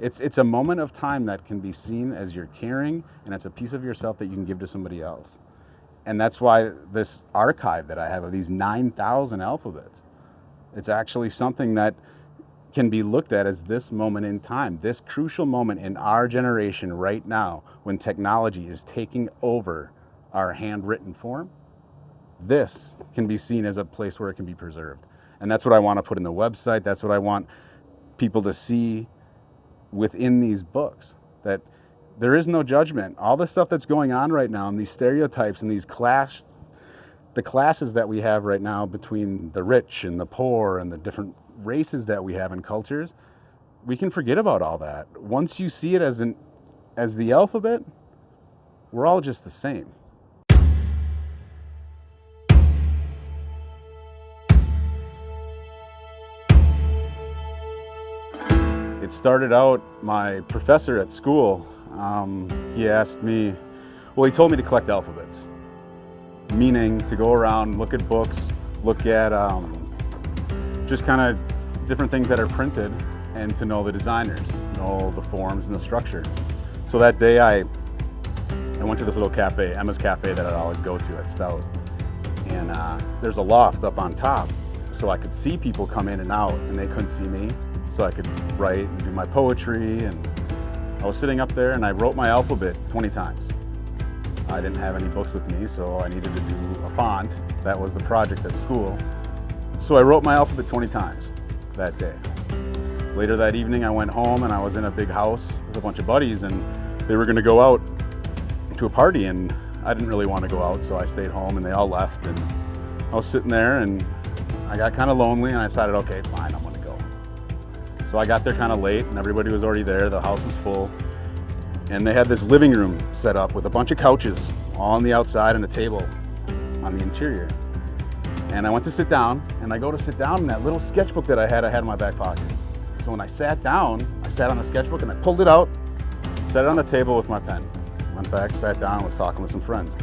It's a moment of time that can be seen as you're caring, and it's a piece of yourself that you can give to somebody else. And that's why this archive that I have of these 9,000 alphabets, it's actually something that can be looked at as this moment in time, this crucial moment in our generation right now when technology is taking over our handwritten form. This can be seen as a place where it can be preserved. And that's what I want to put in the website. That's what I want people to see within these books, that there is no judgment. All the stuff that's going on right now and these stereotypes and the classes that we have right now between the rich and the poor and the different races that we have in cultures, we can forget about all that. Once you see it as the alphabet, we're all just the same. It started out, my professor at school, he asked me, he told me to collect alphabets, meaning to go around, look at books, look at just kind of different things that are printed, and to know the designers, know the forms and the structure. So that day I went to this little cafe, Emma's Cafe, that I'd always go to at Stout. And there's a loft up on top, so I could see people come in and out, and they couldn't see me. So I could write and do my poetry, and I was sitting up there and I wrote my alphabet 20 times. I didn't have any books with me, so I needed to do a font. That was the project at school. So I wrote my alphabet 20 times that day. Later that evening I went home and I was in a big house with a bunch of buddies, and they were gonna go out to a party, and I didn't really want to go out, so I stayed home and they all left, and I was sitting there and I got kind of lonely, and I decided, okay, fine, I'm gonna go. So I got there kind of late and everybody was already there, the house was full, and they had this living room set up with a bunch of couches all on the outside and a table on the interior. And I went to sit down, and I go to sit down, and that little sketchbook that I had in my back pocket. So when I sat down, I sat on the sketchbook and I pulled it out, set it on the table with my pen. Went back, sat down, was talking with some friends.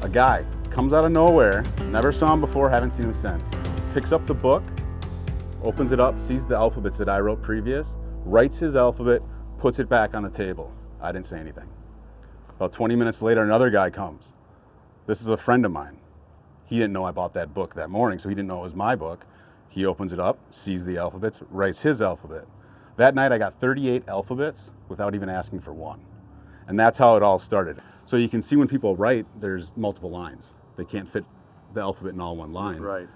A guy comes out of nowhere, never saw him before, haven't seen him since. Picks up the book, opens it up, sees the alphabets that I wrote previous, writes his alphabet, puts it back on the table. I didn't say anything. About 20 minutes later, another guy comes. This is a friend of mine. He didn't know I bought that book that morning, so he didn't know it was my book. He opens it up, sees the alphabets, writes his alphabet. That night I got 38 alphabets without even asking for one. And that's how it all started. So you can see when people write, there's multiple lines. They can't fit the alphabet in all one line. Right.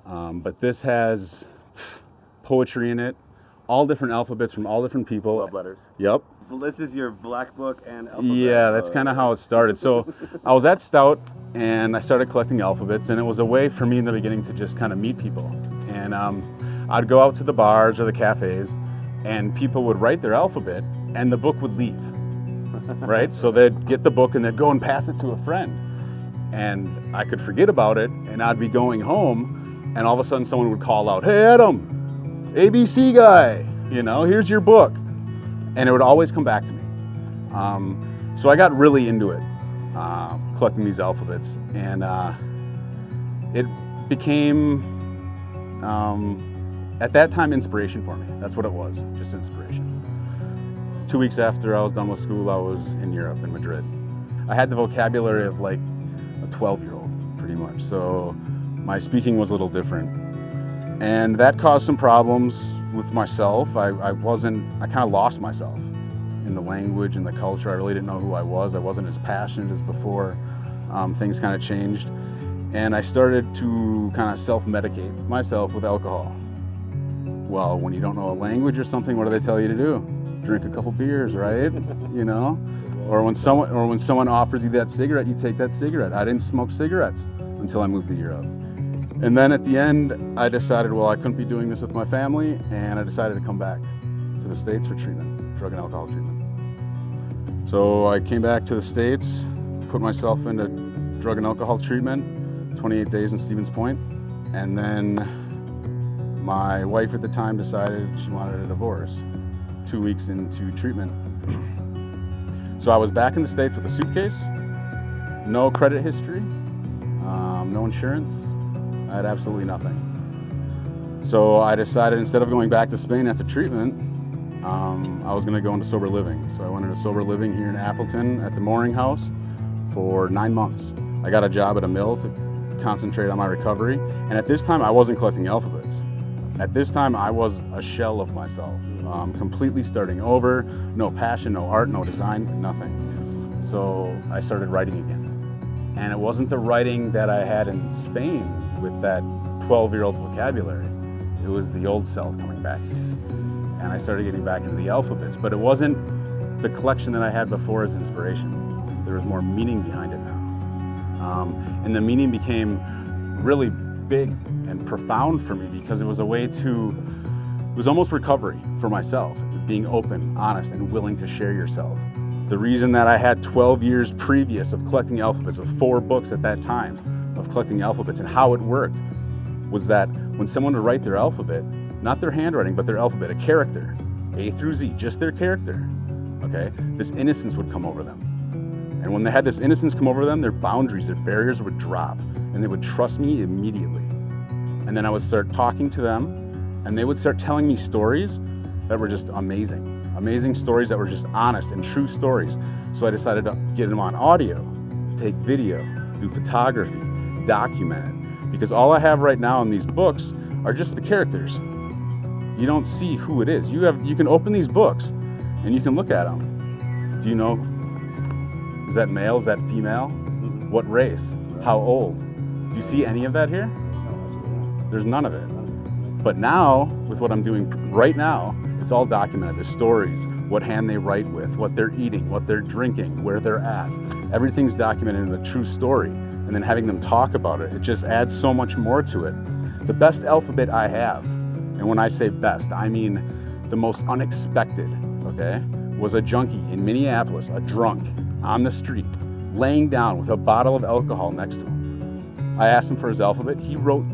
But this has poetry in it, all different alphabets from all different people. Love letters. Yep. This is your black book and alphabet. Yeah, that's kind of how it started. So I was at Stout and I started collecting alphabets, and it was a way for me in the beginning to just kind of meet people. And I'd go out to the bars or the cafes, and people would write their alphabet and the book would leave, right? So they'd get the book and they'd go and pass it to a friend. And I could forget about it, and I'd be going home, and all of a sudden someone would call out, "Hey Adam, ABC guy, here's your book." And it would always come back to me. So I got really into it, collecting these alphabets, and it became, at that time, inspiration for me. That's what it was, just inspiration. 2 weeks after I was done with school, I was in Europe, in Madrid. I had the vocabulary of like a 12-year-old, pretty much, so my speaking was a little different. And that caused some problems with myself. I kind of lost myself in the language and the culture. I really didn't know who I was. I wasn't as passionate as before. Things kind of changed. And I started to kind of self-medicate myself with alcohol. Well, when you don't know a language or something, what do they tell you to do? Drink a couple beers, right? Or when someone offers you that cigarette, you take that cigarette. I didn't smoke cigarettes until I moved to Europe. And then at the end, I decided, well, I couldn't be doing this with my family, and I decided to come back to the States for treatment, drug and alcohol treatment. So I came back to the States, put myself into drug and alcohol treatment, 28 days in Stevens Point, and then my wife at the time decided she wanted a divorce 2 weeks into treatment. So I was back in the States with a suitcase, no credit history, no insurance. I had absolutely nothing. So I decided, instead of going back to Spain after treatment, I was going to go into sober living. So I went into sober living here in Appleton at the Mooring House for 9 months. I got a job at a mill to concentrate on my recovery. And at this time, I wasn't collecting alphabets. At this time, I was a shell of myself, completely starting over, no passion, no art, no design, nothing. So I started writing again. And it wasn't the writing that I had in Spain with that 12-year-old vocabulary. It was the old self coming back. And I started getting back into the alphabets, but it wasn't the collection that I had before as inspiration. There was more meaning behind it now. And the meaning became really big and profound for me because it was a way to, it was almost recovery for myself, being open, honest, and willing to share yourself. The reason that I had 12 years previous of collecting alphabets, of 4 books at that time of collecting alphabets and how it worked, was that when someone would write their alphabet, not their handwriting, but their alphabet, a character, A through Z, just their character, okay, this innocence would come over them. And when they had this innocence come over them, their boundaries, their barriers would drop, and they would trust me immediately. And then I would start talking to them, and they would start telling me stories that were just amazing. Amazing stories that were just honest and true stories. So I decided to get them on audio, take video, do photography, document it. Because all I have right now in these books are just the characters. You don't see who it is. You can open these books and you can look at them. Do you know, is that male, is that female? What race? How old? Do you see any of that here? There's none of it. But now, with what I'm doing right now, it's all documented. The stories, what hand they write with, what they're eating, what they're drinking, where they're at. Everything's documented in a true story. And then having them talk about it, it just adds so much more to it. The best alphabet I have, and when I say best, I mean the most unexpected, okay, was a junkie in Minneapolis, a drunk, on the street, laying down with a bottle of alcohol next to him. I asked him for his alphabet. He wrote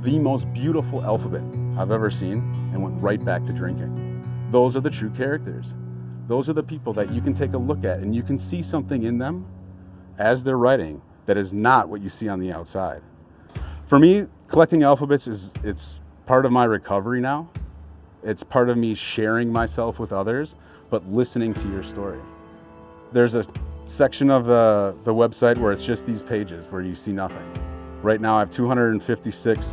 the most beautiful alphabet I've ever seen and went right back to drinking. Those are the true characters. Those are the people that you can take a look at and you can see something in them as they're writing that is not what you see on the outside. For me, collecting alphabets it's part of my recovery now. It's part of me sharing myself with others, but listening to your story. There's a section of the website where it's just these pages where you see nothing. Right now I have 256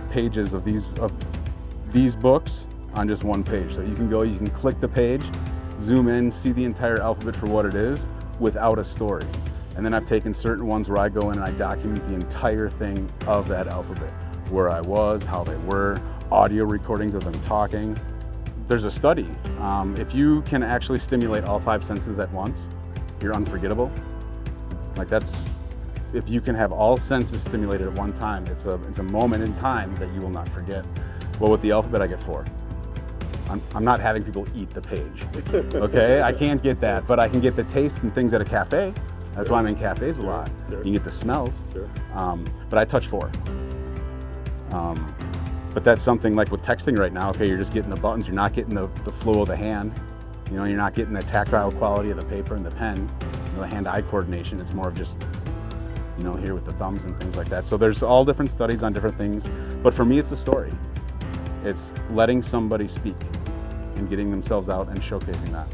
pages of these books on just one page. So you can go, you can click the page, zoom in, see the entire alphabet for what it is without a story. And then I've taken certain ones where I go in and I document the entire thing of that alphabet, where I was, how they were, audio recordings of them talking. There's a study. If you can actually stimulate all 5 senses at once, you're unforgettable. Like if you can have all senses stimulated at one time, it's a moment in time that you will not forget. Well, with the alphabet, I get 4. I'm not having people eat the page, okay? I can't get that, but I can get the taste and things at a cafe. That's why I'm in cafes a lot. Sure. You can get the smells, sure. But I touch 4. But that's something like with texting right now, okay, you're just getting the buttons, you're not getting the flow of the hand. You know, you're not getting the tactile quality of the paper and the pen, you know, the hand-eye coordination. It's more of just, you know, here with the thumbs and things like that. So there's all different studies on different things. But for me, it's the story. It's letting somebody speak and getting themselves out and showcasing that.